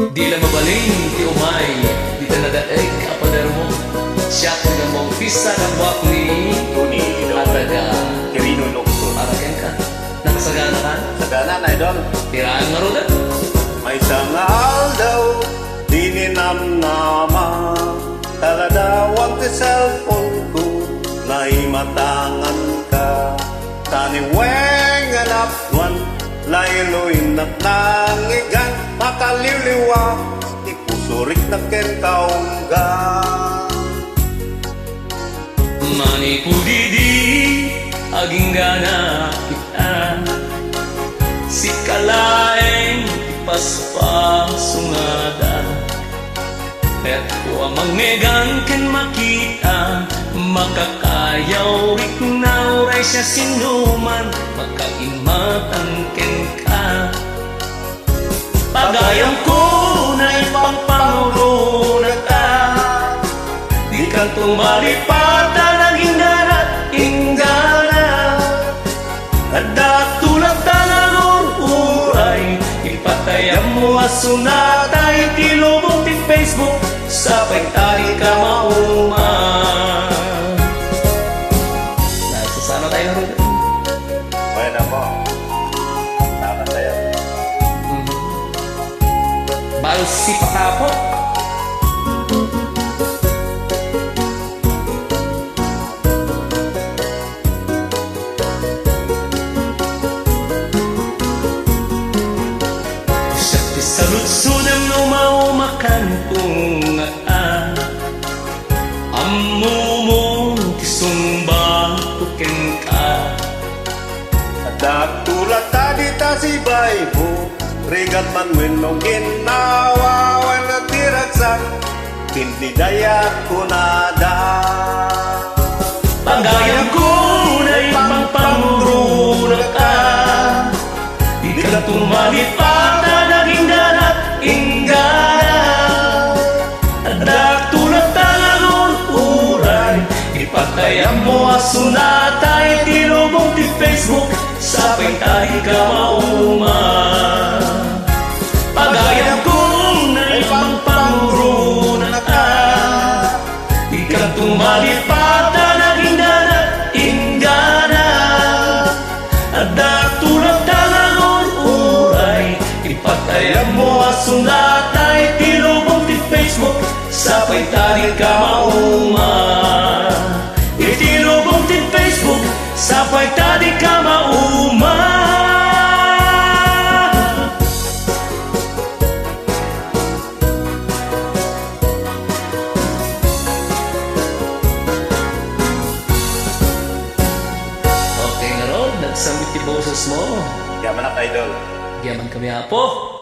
Di lang mabaling, di umay, di tanadaig, kapadar mo. Siya kung na mong pisa ng wak ni Tuni, idol. Ataga. Kirino Lukso. Arakan ka, nakasagana ka, Sagana na, idol. tiraan nga roda. May sangal daw, di ninamnama. Taladawang ti cellphone ko, naimatangan ka. Taniweng alapwan, layloy na nangigan. Makaliliwa, ipusurik na kentaungga. Mani pudidi, aging gana kita. Si kalaeng ipaspasungada. Et ko amang megang ken makita. Makakayaw ikunauray siya sinuman. Makaimatan ken ka. Pagayang ko na ipangpangulo na ka. Di kang tumalipatan ang ingarat, ingana. At datulad talagang uray. Ipatayang mo asunatay, tilubong ti Facebook. Sapay tayo ka mauman. Nasasana tayo na rin. Bueno po. Tama tayo. Balsi pa ka po. Sa lutsunang lumaumakan kung amumong kisumba tukin ka. Datulad tadi ta si Baybo, regat man wenong ginawa, wala tiragsak, hindi dayat kunada. Pagayang ko na ibang panguruna ka. Di ka tumalipatan naging darat, inggana. At tulad talagon uray. Ipatayang mo asunatay, tilubong ti Facebook. Sapay tayo ka mauman. Pagayang ko na ibang panguruna ka. Di ka tumalipatan naging darat, inggana. At tulad talagon uray. Ipatayang mo asunatay, tilubong ti Facebook. Sapay tayo ka mauman. Itilubong ti Facebook. Sapay tayo ka mauman. Okay nga ron, nagsamit ti boses mo. Yaman na, idol. Giyaman kami apo.